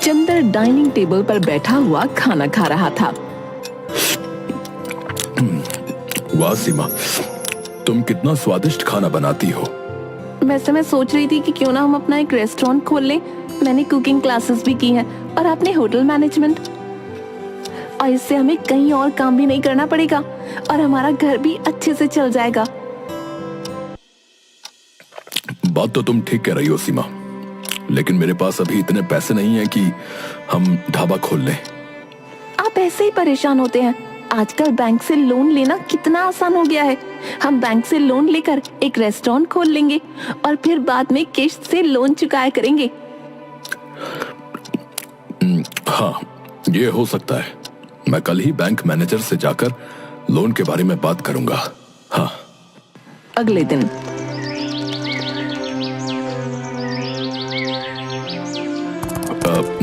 Chandar dining table पर बैठा हुआ खाना खा रहा था। वाह सीमा, तुम कितना स्वादिष्ट खाना बनाती हो। वैसे मैं सोच रही थी कि क्यों ना हम अपना एक रेस्टोरेंट खोल लें। मैंने कुकिंग क्लासेस भी की हैं और आपने होटल मैनेजमेंट, और इससे हमें कहीं और काम भी नहीं करना पड़ेगा और हमारा घर भी अच्छे से चल जाएगा। बात तो तुम ठीक कह रही हो सीमा, लेकिन मेरे पास अभी इतने पैसे नहीं हैं कि हम ढाबा खोल लें। आप ऐसे ही परेशान होते हैं। आजकल बैंक से लोन लेना कितना आसान हो गया है। हम बैंक से लोन लेकर एक रेस्टोरेंट खोल लेंगे और फिर बाद में किश्त से लोन चुकाया करेंगे। हाँ, ये हो सकता है। मैं कल ही बैंक मैनेजर से जाकर लोन के बारे में बात करूंगा। हाँ। अगले दिन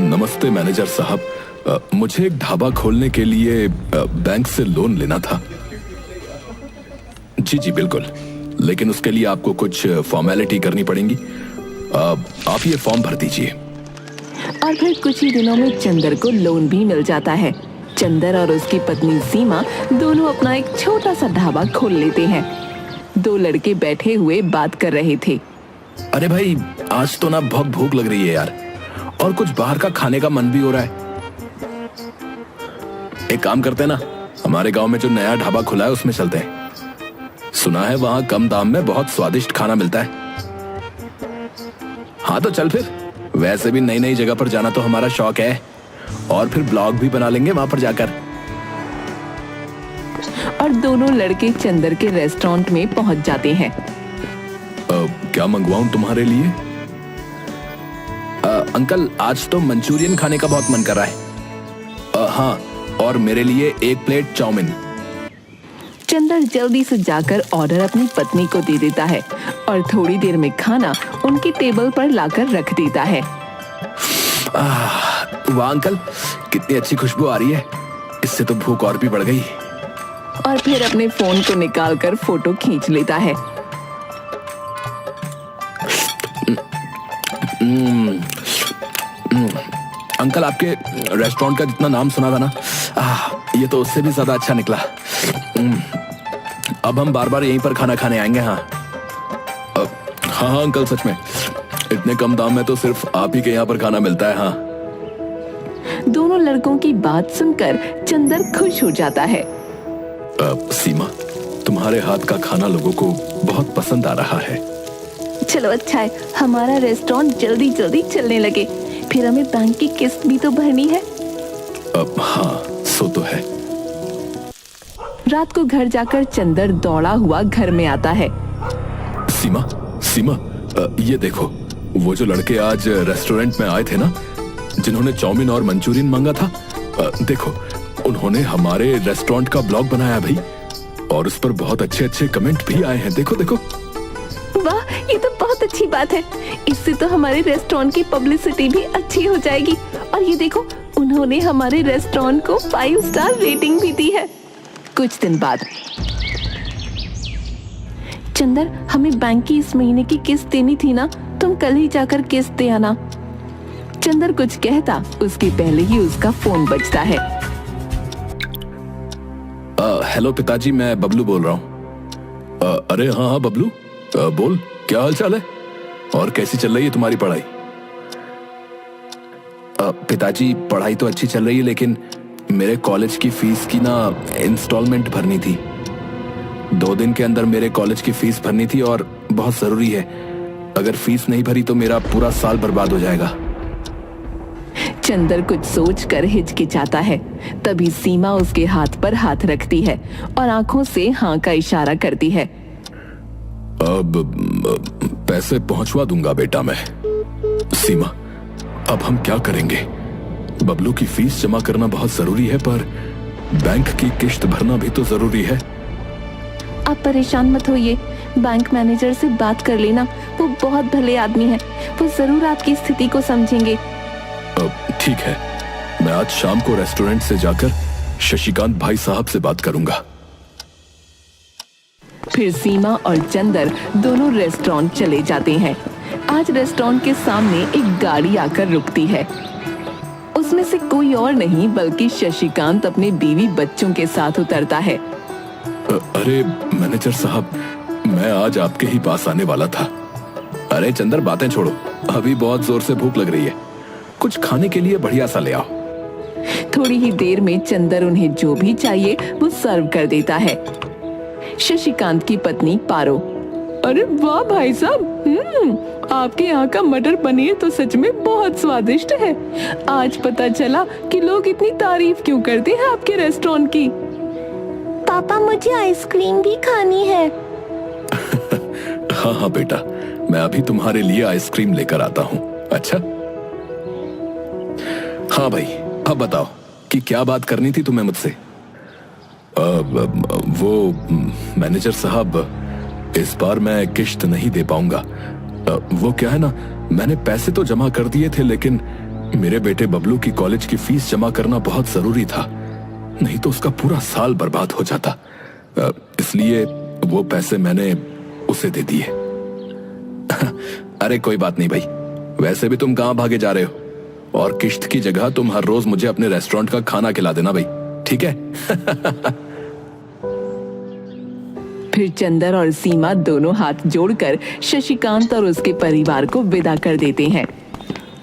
नमस्ते मैनेजर साहब, मुझे एक ढाबा खोलने के लिए बैंक से लोन लेना था। जी जी बिल्कुल, लेकिन उसके लिए आपको कुछ फॉर्मेलिटी करनी पड़ेंगी। आप ये फॉर्म भर दीजिए। और फिर कुछ ही दिनों में चंदर को लोन भी मिल जाता है। चंदर और उसकी पत्नी सीमा दोनों अपना एक छोटा सा ढाबा खोल लेते हैं। दो लड़के बैठे हुए बात कर रहे थे। अरे भाई, आज तो ना बहुत भूख लग रही है यार, और कुछ बाहर का खाने का मन भी हो रहा है। एक काम करते हैं ना, हमारे गांव में जो नया ढाबा खुला है उसमें चलते हैं। सुना है वहां कम दाम में बहुत स्वादिष्ट खाना मिलता है। हाँ तो चल फिर, वैसे भी नई नई जगह पर जाना तो हमारा शौक है, और फिर ब्लॉग भी बना लेंगे वहां पर जाकर। और दोनों लड़के चंदर के रेस्टोरेंट में पहुंच जाते हैं। क्या मंगवाऊं तुम्हारे लिए? अंकल, आज तो मंचूरियन खाने का बहुत मन कर रहा है। हाँ, और मेरे लिए एक प्लेट चाउमीन। चंदर जल्दी से जाकर ऑर्डर अपनी पत्नी को दे देता है और थोड़ी देर में खाना उनकी टेबल पर लाकर रख देता है। वाह अंकल, कितनी अच्छी खुशबू आ रही है। इससे तो भूख और भी बढ़ गई। और फिर अपने फोन को निकालकर फोटो खींच लेता है। अंकल, आपके रेस्टोरेंट का जितना नाम सुना था ना, ये तो उससे भी ज्यादा अच्छा निकला। अब हम बार बार यहीं पर खाना खाने आएंगे। हाँ हाँ अंकल, सच में इतने कम दाम में तो सिर्फ आप ही के यहाँ पर खाना मिलता है। हाँ। दोनों लड़कों की बात सुनकर चंदर खुश हो जाता है। सीमा, तुम्हारे हाथ का खाना लोगों को बहुत पसंद आ रहा है। चलो अच्छा है, हमारा रेस्टोरेंट जल्दी जल्दी चलने लगे, फिर हमें बैंक की किस्त भी तो भरनी है। हाँ, सो तो है। रात को घर जाकर चंदर दौड़ा हुआ घर में आता है। सीमा, सीमा, ये देखो, वो जो लड़के आज रेस्टोरेंट में आए थे ना, जिन्होंने चाउमीन और मंचूरियन मांगा था, देखो उन्होंने हमारे रेस्टोरेंट का ब्लॉग बनाया भाई, और उस पर बहुत अच्छे अच्छे कमेंट भी आए हैं। देखो देखो। वाह, ये तो बहुत अच्छी बात है। इससे तो हमारे रेस्टोरेंट की पब्लिसिटी भी अच्छी हो जाएगी। और ये देखो, उन्होंने हमारे रेस्टोरेंट को 5 स्टार रेटिंग भी दी है। कुछ दिन बाद, चंदर, हमें बैंक की इस महीने की किस्त देनी थी ना, तुम कल ही जाकर किस्त दे आना। चंदर कुछ कहता उसके पहले ही उसका फोन बजता है। हेलो पिताजी, मैं बबलू बोल रहा हूँ। अरे हाँ हाँ बबलू, बोल, क्या हाल चाल है और कैसी चल रही है तुम्हारी पढ़ाई? पिताजी, पढ़ाई तो अच्छी चल रही है, लेकिन मेरे कॉलेज की फीस की ना इंस्टॉलमेंट भरनी थी। 2 दिन के अंदर मेरे कॉलेज की फीस भरनी थी और बहुत जरूरी है। अगर फीस नहीं भरी तो मेरा पूरा साल बर्बाद हो जाएगा। चंदर कुछ सोचकर हिचकिचाता है। तभी सीमा उसके हाथ पर हाथ रखती है और आंखों से हाँ का इशारा करती है। अब पैसे पहुंचवा दूंगा बेटा मैं। सीमा, अब हम क्या करेंगे? बबलू की फीस जमा करना बहुत जरूरी है, पर बैंक की किश्त भरना भी तो जरूरी है। आप परेशान मत होइए, बैंक मैनेजर से बात कर लेना, वो बहुत भले आदमी हैं, वो जरूर आपकी स्थिति को समझेंगे। ठीक है, मैं आज शाम को रेस्टोरेंट से जाकर शशिकांत भाई साहब से बात करूंगा। फिर सीमा और चंदर दोनों रेस्टोरेंट चले जाते हैं। आज रेस्टोरेंट के सामने एक गाड़ी आकर रुकती है। उसमें से कोई और नहीं बल्कि शशिकांत अपने बीवी बच्चों के साथ उतरता है। अरे मैनेजर साहब, मैं आज आपके ही पास आने वाला था। अरे चंदर, बातें छोड़ो, अभी बहुत जोर से भूख लग रही है, कुछ खाने के लिए बढ़िया सा ले आओ। थोड़ी ही देर में चंदर उन्हें जो भी चाहिए वो सर्व कर देता है। शशिकांत की पत्नी पारो, अरे वाह भाई साहब, आपके यहाँ का मटर पनीर तो सच में बहुत स्वादिष्ट है। आज पता चला कि लोग इतनी तारीफ क्यों करते हैं आपके रेस्टोरेंट की। पापा, मुझे आइसक्रीम भी खानी है। हाँ हाँ बेटा, मैं अभी तुम्हारे लिए आइसक्रीम लेकर आता हूँ। अच्छा हाँ भाई, अब बताओ कि क्या बात करनी थी तुम्हें मुझसे। वो मैनेजर साहब, इस बार मैं किश्त नहीं दे पाऊंगा। वो क्या है ना, मैंने पैसे तो जमा कर दिए थे, लेकिन मेरे बेटे बबलू की कॉलेज की फीस जमा करना बहुत जरूरी था, नहीं तो उसका पूरा साल बर्बाद हो जाता। इसलिए वो पैसे मैंने उसे दे दिए। अरे कोई बात नहीं भाई, वैसे भी तुम कहां भागे जा रहे हो, और किश्त की जगह तुम हर रोज मुझे अपने रेस्टोरेंट का खाना खिला देना भाई, ठीक है? फिर चंदर और सीमा दोनों हाथ जोड़कर शशिकांत और उसके परिवार को विदा कर देते हैं।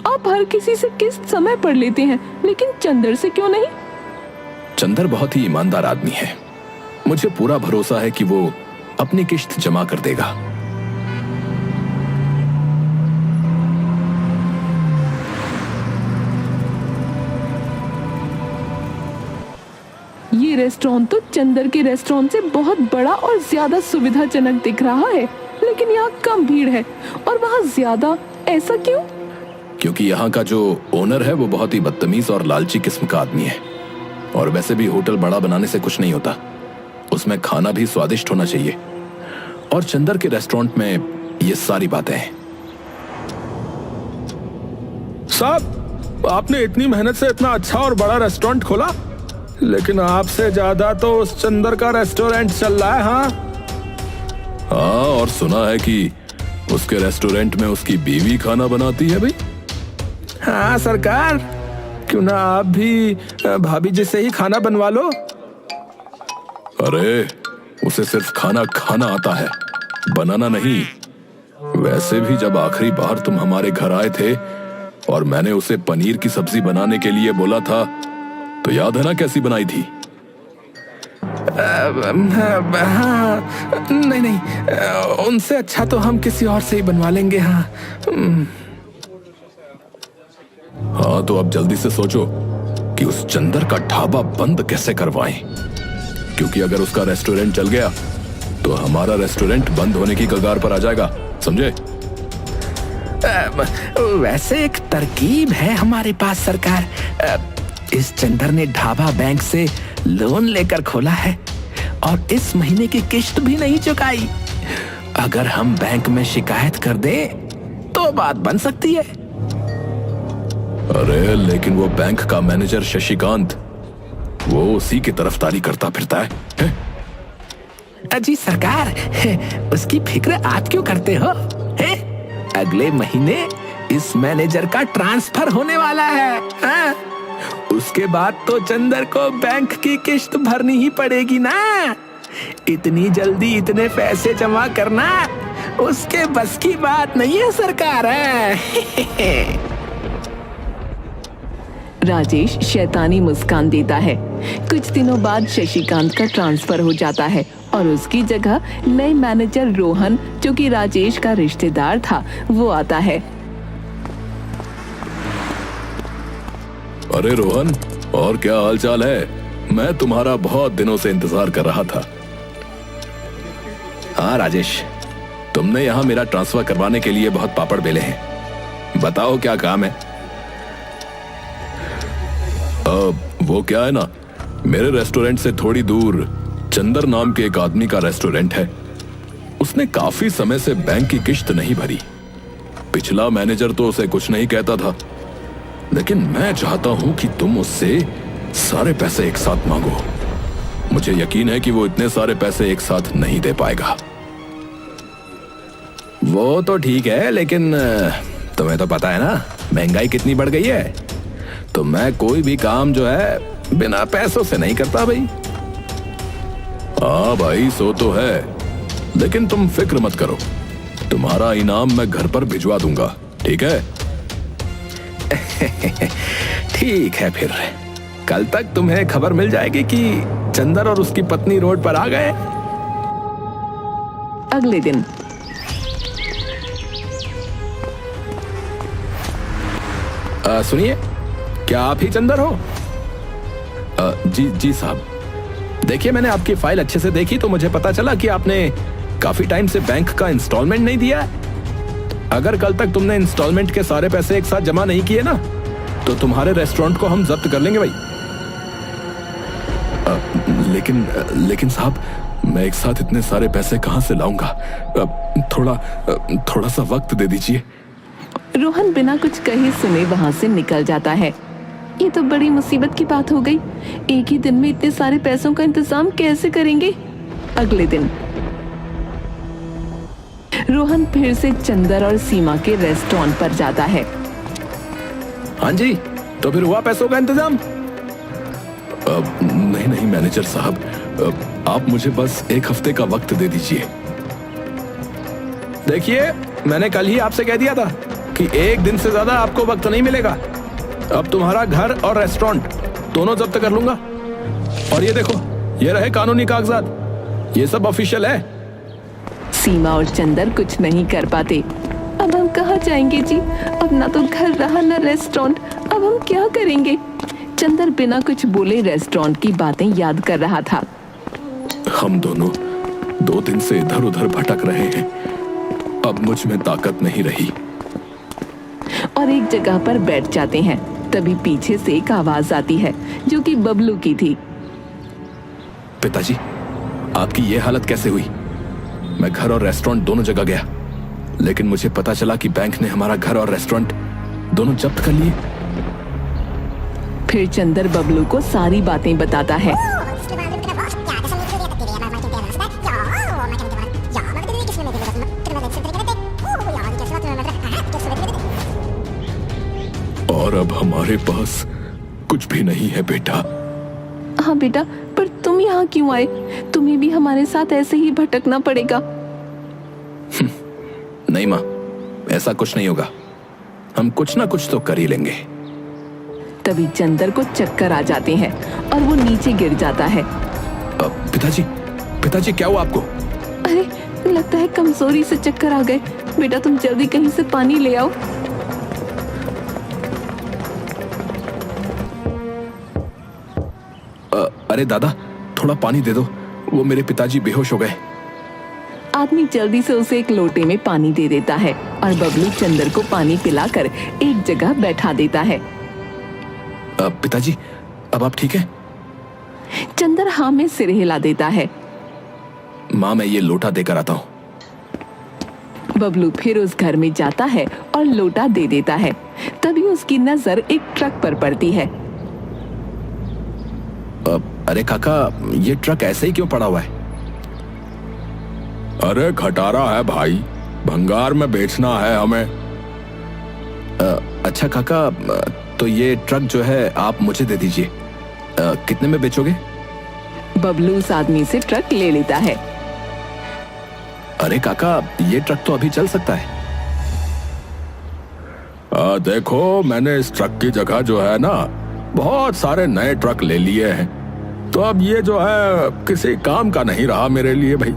आप हर किसी से किस्त समय पर लेते हैं, लेकिन चंदर से क्यों नहीं? चंदर बहुत ही ईमानदार आदमी है, मुझे पूरा भरोसा है कि वो अपनी किश्त जमा कर देगा। ये रेस्टोरेंट तो चंदर के रेस्टोरेंट से बहुत बड़ा और ज्यादा सुविधाजनक दिख रहा है, लेकिन यहाँ कम भीड़ है और वहाँ ज्यादा, ऐसा क्यों? क्योंकि यहाँ का जो ओनर है वो बहुत ही बदतमीज और लालची किस्म का आदमी है। और वैसे भी होटल बड़ा बनाने से कुछ नहीं होता, उसमें खाना भी स्वादिष्ट होना चाहिए, और चंदर के रेस्टोरेंट में ये सारी बातें हैं। साहब, आपने इतनी मेहनत से इतना अच्छा और बड़ा रेस्टोरेंट खोला, लेकिन आपसे ज्यादा तो उस चंदर का रेस्टोरेंट चल रहा है। हाँ, और सुना है कि उसके रेस्टोरेंट में उसकी बीवी खाना बनाती है भाई। हाँ सरकार, क्यों ना आप भी भाभी जी से ही खाना बनवा लो। अरे उसे सिर्फ खाना खाना आता है, बनाना नहीं। वैसे भी जब आखिरी बार तुम हमारे घर आए थे और मैंने उसे पनीर की सब्जी बनाने के लिए बोला था, तो याद है ना कैसी बनाई थी? हाँ, नहीं, उनसे अच्छा तो हम किसी और से ही बनवा लेंगे। हाँ हाँ, तो अब जल्दी से सोचो कि उस चंदर का ढाबा बंद कैसे करवाएं, क्योंकि अगर उसका रेस्टोरेंट चल गया तो हमारा रेस्टोरेंट बंद होने की कगार पर आ जाएगा, समझे? वैसे एक तरकीब है हमारे पास सरकार। इस चंदर ने ढाबा बैंक से लोन लेकर खोला है और इस महीने की किश्त भी नहीं चुकाई। अगर हम बैंक में शिकायत कर दें तो बात बन सकती है। अरे लेकिन वो बैंक का मैनेजर शशिकांत, वो उसी की तरफदारी करता फिरता है? जी सरकार, उसकी फिक्र आप क्यों करते हो? अगले महीने इस मैनेजर का ट्रांसफर होने वाला है। हाँ? उसके बाद तो चंदर को बैंक की किश्त भरनी ही पड़ेगी ना। इतनी जल्दी इतने पैसे जमा करना उसके बस की बात नहीं है सरकार। राजेश शैतानी मुस्कान देता है। कुछ दिनों बाद शशिकांत का ट्रांसफर हो जाता है और उसकी जगह नए मैनेजर रोहन, जो कि राजेश का रिश्तेदार था, वो आता है। अरे रोहन, और क्या हालचाल है? मैं तुम्हारा बहुत दिनों से इंतजार कर रहा था। हाँ राजेश, तुमने यहाँ मेरा ट्रांसफर करवाने के लिए बहुत पापड़ बेले हैं, बताओ क्या काम है? वो क्या है ना, मेरे रेस्टोरेंट से थोड़ी दूर चंदर नाम के एक आदमी का रेस्टोरेंट है। उसने काफी समय से बैंक की किश्त नहीं भरी। पिछला मैनेजर तो उसे कुछ नहीं कहता था, लेकिन मैं चाहता हूं कि तुम उससे सारे पैसे एक साथ मांगो। मुझे यकीन है कि वो इतने सारे पैसे एक साथ नहीं दे पाएगा। वो तो ठीक है, लेकिन तुम्हें तो पता है ना महंगाई कितनी बढ़ गई है। तो मैं कोई भी काम जो है बिना पैसों से नहीं करता भाई। हाँ भाई, सो तो है, लेकिन तुम फिक्र मत करो, तुम्हारा इनाम मैं घर पर भिजवा दूंगा, ठीक है? ठीक है, फिर कल तक तुम्हें खबर मिल जाएगी कि चंदर और उसकी पत्नी रोड पर आ गए। अगले दिन सुनिए, क्या आप ही चंदर हो? जी साहब। देखिए, मैंने आपकी फाइल अच्छे से देखी तो मुझे पता चला कि आपने काफी टाइम से बैंक का इंस्टॉलमेंट नहीं दिया है। अगर कल तक तुमने इंस्टॉलमेंट के सारे पैसे एक साथ जमा नहीं किए ना, तो तुम्हारे रेस्टोरेंट को हम जब्त कर लेंगे भाई। लेकिन साहब, मैं एक साथ इतने सारे पैसे कहां से लाऊंगा? थोड़ा सा वक्त दे दीजिए। रोहन बिना कुछ कहे सुने वहां से निकल जाता है। ये तो बड़ी मुसीबत की बात हो गई। एक ही दिन में इतने सारे पैसों का इंतजाम कैसे करेंगे? अगले दिन रोहन फिर से चंदर और सीमा के रेस्टोरेंट पर जाता है। हाँ जी, तो फिर हुआ पैसों का इंतजाम? नहीं मैनेजर साहब, आप मुझे बस एक हफ्ते का वक्त दे दीजिए। देखिए, मैंने कल ही आपसे कह दिया था कि एक दिन से ज्यादा आपको वक्त नहीं मिलेगा। अब तुम्हारा घर और रेस्टोरेंट दोनों जब्त कर लूंगा। और ये देखो, ये रहे कानूनी कागजात, ये सब ऑफिशियल है। सीमा और चंदर कुछ नहीं कर पाते। अब हम कहाँ जाएंगे जी? अब ना तो घर रहा ना रेस्टोरेंट, अब हम क्या करेंगे? चंदर बिना कुछ बोले रेस्टोरेंट की बातें याद कर रहा था। हम दोनों 2 दिन से इधर उधर भटक रहे हैं, अब मुझ में ताकत नहीं रही। और एक जगह पर बैठ जाते हैं। तभी पीछे से एक आवाज आती है जो कि बबलू की थी। पिताजी, आपकी ये हालत कैसे हुई? मैं घर और रेस्टोरेंट दोनों जगह गया, लेकिन मुझे पता चला कि बैंक ने हमारा घर और रेस्टोरेंट दोनों जब्त कर लिए। फिर चंदर बबलू को सारी बातें बताता है। और अब हमारे पास कुछ भी नहीं है बेटा। हाँ बेटा, पर तुम यहाँ क्यों आए? तुम्हें भी हमारे साथ ऐसे ही भटकना पड़ेगा। नहीं माँ, ऐसा कुछ नहीं होगा, हम कुछ ना कुछ तो कर ही लेंगे। तभी चंदर को चक्कर आ जाते हैं और वो नीचे गिर जाता है। पिताजी क्या हुआ आपको? अरे, लगता है कमजोरी से चक्कर आ गए। बेटा तुम जल्दी कहीं से पानी ले आओ। अरे दादा, थोड़ा पानी दे दो, वो मेरे पिताजी बेहोश हो गए। आदमी जल्दी से उसे एक लोटे में पानी दे देता है और बबलू चंदर को पानी पिलाकर एक जगह बैठा देता है। पिताजी, अब आप ठीक हैं? चंदर हाँ में सिर हिला देता है। माँ, मैं ये लोटा देकर आता हूँ। बबलू फिर उस घर में जाता है और लोटा दे देता है। तभी उसकी नजर एक ट्रक पर पड़ती है। अरे काका, ये ट्रक ऐसे ही क्यों पड़ा हुआ है? अरे खटारा है भाई, भंगार में बेचना है हमें। अच्छा काका, तो ये ट्रक जो है आप मुझे दे दीजिए। कितने में बेचोगे? बबलू उस आदमी से ट्रक ले लेता है। अरे काका, ये ट्रक तो अभी चल सकता है। देखो, मैंने इस ट्रक की जगह जो है ना, बहुत सारे नए ट्रक ले लिए हैं, तो अब ये जो है किसी काम का नहीं रहा मेरे लिए भाई।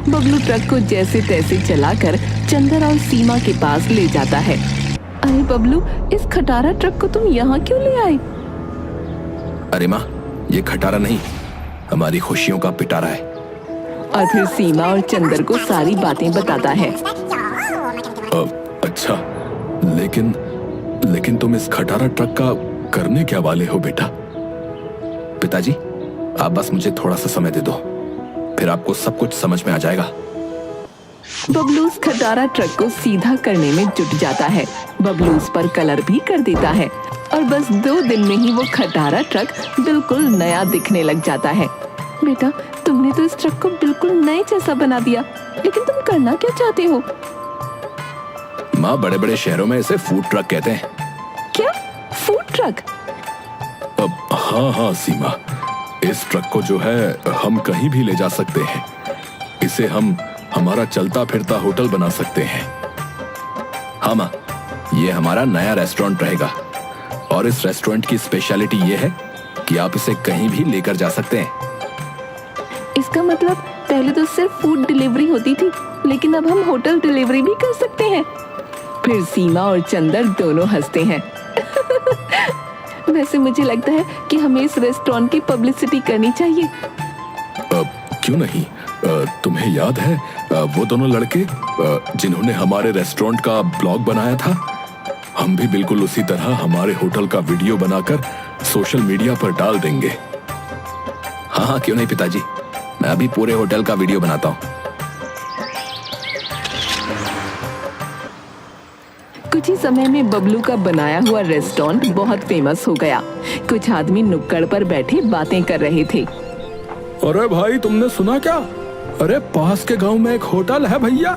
बबलू ट्रक को जैसे तैसे चलाकर चंदर और सीमा के पास ले जाता है। अरे बबलू, इस खटारा ट्रक को तुम यहाँ क्यों ले आए? अरे माँ, ये खटारा नहीं, हमारी खुशियों का पिटारा है। और फिर सीमा और चंदर को सारी बातें बताता है। अच्छा, लेकिन तुम इस खटारा ट्रक का करने क्या वाले हो बेटा? पिताजी, आप बस मुझे थोड़ा सा समय दे दो, फिर आपको सब कुछ समझ में आ जाएगा। बबलू उस खटारा ट्रक को सीधा करने में जुट जाता है। बबलू उस पर कलर भी कर देता है और बस 2 दिन में ही वो खटारा ट्रक बिल्कुल नया दिखने लग जाता है। बेटा, तुमने तो इस ट्रक को बिल्कुल नए जैसा बना दिया, लेकिन तुम करना क्या चाहते हो? माँ, बड़े बड़े शहरों में इसे फूड ट्रक कहते हैं। क्या? Food truck? हाँ हाँ सीमा, इस ट्रक को जो है हम कहीं भी ले जा सकते हैं। इसे हम हमारा चलता फिरता होटल बना सकते हैं। हाँ माँ, ये हमारा नया रेस्टोरेंट रहेगा और इस रेस्टोरेंट की स्पेशलिटी ये है कि आप इसे कहीं भी लेकर जा सकते हैं। इसका मतलब पहले तो सिर्फ फूड डिलीवरी होती थी, लेकिन अब हम होटल डिलीवरी भी कर सकते हैं। फिर सीमा और चंदर दोनों हंसते हैं। वैसे मुझे लगता है कि हमें इस रेस्टोरेंट की पब्लिसिटी करनी चाहिए। क्यों नहीं? तुम्हें याद है वो दोनों लड़के जिन्होंने हमारे रेस्टोरेंट का ब्लॉग बनाया था? हम भी बिल्कुल उसी तरह हमारे होटल का वीडियो बनाकर सोशल मीडिया पर डाल देंगे। हाँ हाँ, क्यों नहीं पिताजी, मैं अभी पूरे होटल का वीडियो बनाता हूँ। कुछ ही समय में बबलू का बनाया हुआ रेस्टोरेंट बहुत फेमस हो गया। कुछ आदमी नुक्कड़ पर बैठे बातें कर रहे थे। अरे भाई, तुमने सुना क्या? अरे पास के गांव में एक होटल है भैया,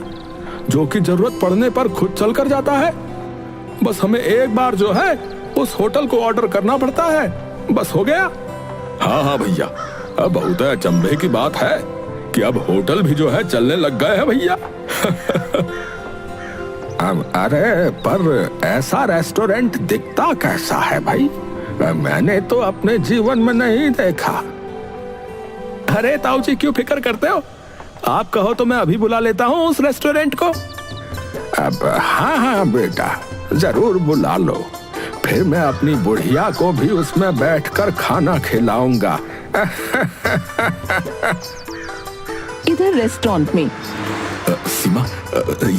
जो कि जरूरत पड़ने पर खुद चल कर जाता है। बस हमें एक बार जो है उस होटल को ऑर्डर करना पड़ता है, बस हो गया। हाँ हाँ भैया, अब बहुत अचंभे की बात है कि अब होटल भी जो है चलने लग गए हैं भैया। अरे पर ऐसा रेस्टोरेंट दिखता कैसा है भाई? मैंने तो अपने जीवन में नहीं देखा। अरे ताऊ जी, क्यों फिक्र करते हो? आप कहो तो मैं अभी बुला लेता हूँ उस रेस्टोरेंट को। अब हाँ हाँ बेटा, जरूर बुला लो। फिर मैं अपनी बुढ़िया को भी उसमें बैठकर खाना खिलाऊंगा। इधर रेस्टोरेंट में सीमा,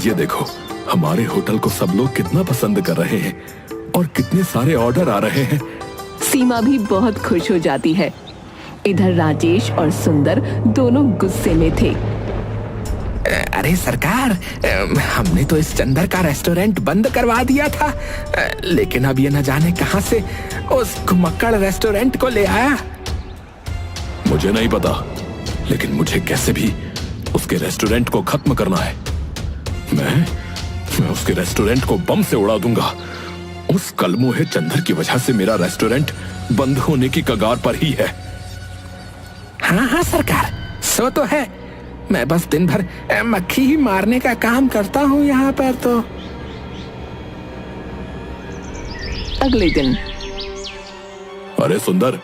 ये देखो, हमारे होटल को सब लोग कितना पसंद कर रहे हैं और कितने सारे ऑर्डर आ रहे हैं। सीमा भी बहुत खुश हो जाती है। इधर राजेश और सुंदर दोनों गुस्से में थे। अरे सरकार, हमने तो इस चंदर का रेस्टोरेंट बंद करवा दिया था, लेकिन अब ये न जाने कहां से उस घुमक्कड़ रेस्टोरेंट को ले आया। मुझे नहीं पता, लेकिन मुझे कैसे भी उसके रेस्टोरेंट को खत्म करना है। मैं उसके रेस्टोरेंट को बम से उड़ा दूंगा। उस कलमुहे चंदर की वजह से मेरा रेस्टोरेंट बंद होने की कगार पर ही है। हाँ हाँ सरकार, सो तो है। मैं बस दिन भर मक्खी ही मारने का काम करता हूँ यहाँ पर तो। अगले दिन अरे सुंदर,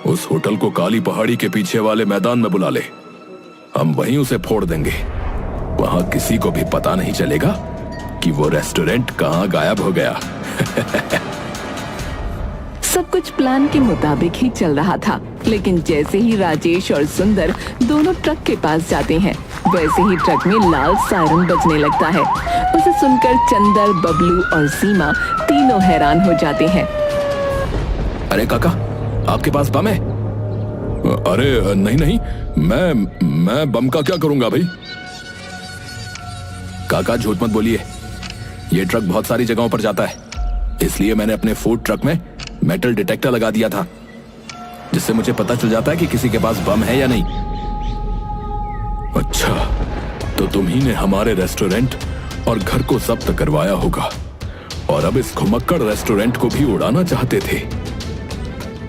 उस होटल को काली पहाड़ी के पीछे वाले मैदान में बुला ले। हम वहीं उसे फोड़ देंगे। वहां किसी को भी पता नहीं चलेगा कि वो रेस्टोरेंट कहां गायब हो गया। सब कुछ प्लान के मुताबिक ही चल रहा था, लेकिन जैसे ही राजेश और सुंदर दोनों ट्रक के पास जाते हैं, वैसे ही ट्रक में लाल सायरन बजने लगता है। उसे सुनकर चंदर, बबलू और सीमा तीनों हैरान हो जाते हैं। अरे काका, आपके पास बम है? अरे नहीं नहीं, मैं बम का क्या करूंगा भाई? काका झूठ मत बोलिए, ये ट्रक बहुत सारी जगहों पर जाता है, इसलिए मैंने अपने फूड ट्रक में मेटल डिटेक्टर लगा दिया था, जिससे मुझे पता चल जाता है कि किसी के पास बम है या नहीं। अच्छा, तो तुम ही ने हमारे रेस्टोरेंट और घर को जब्त करवाया होगा और अब इस घुमक्कड़ रेस्टोरेंट को भी उड़ाना चाहते थे।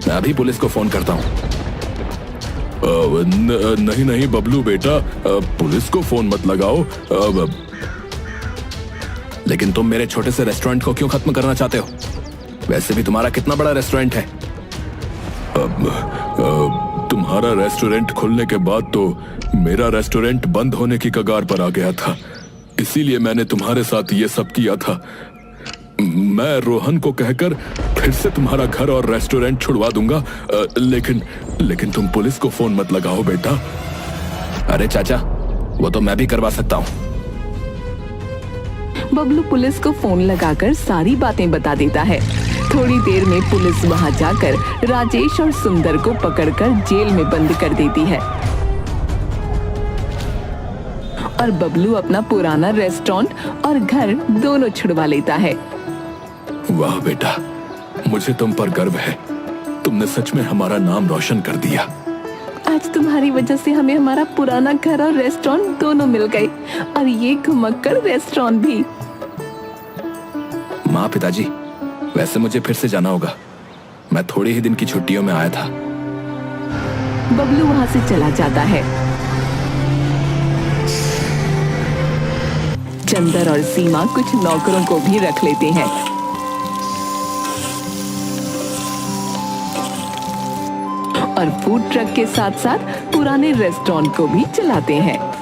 मैं अभी पुलिस को फोन करता हूँ। नहीं नहीं बबलू बेटा, पुलिस को फोन मत लगाओ। लेकिन तुम मेरे छोटे से रेस्टोरेंट को क्यों खत्म करना चाहते हो? वैसे भी तुम्हारा कितना बड़ा रेस्टोरेंट है। तुम्हारा रेस्टोरेंट खुलने के बाद तो मेरा रेस्टोरेंट बंद होने की कगार पर आ गया था, इसीलिए मैंने तुम्हारे साथ ये सब किया था। मैं रोहन को कहकर फिर से तुम्हारा घर और रेस्टोरेंट छुड़वा दूंगा, लेकिन तुम पुलिस को फोन मत लगाओ बेटा। अरे चाचा, वो तो मैं भी करवा सकता हूँ। बबलू पुलिस को फोन लगाकर सारी बातें बता देता है। थोड़ी देर में पुलिस वहां जाकर राजेश और सुंदर को पकड़कर जेल में बंद कर देती है और बबलू अपना पुराना रेस्टोरेंट और घर दोनों छुड़वा लेता है। वाह बेटा, मुझे तुम पर गर्व है। तुमने सच में हमारा नाम रोशन कर दिया। आज तुम्हारी वजह से हमें हमारा पुराना घर और रेस्टोरेंट दोनों मिल गए और ये घुमक्कड़ रेस्टोरेंट भी। माँ, पिताजी, वैसे मुझे फिर से जाना होगा। मैं थोड़े ही दिन की छुट्टियों में आया था। बबलू वहां से चला जाता है। चंदर और सीमा कुछ नौकरों को भी रख लेते हैं और फूड ट्रक के साथ साथ पुराने रेस्टोरेंट को भी चलाते हैं।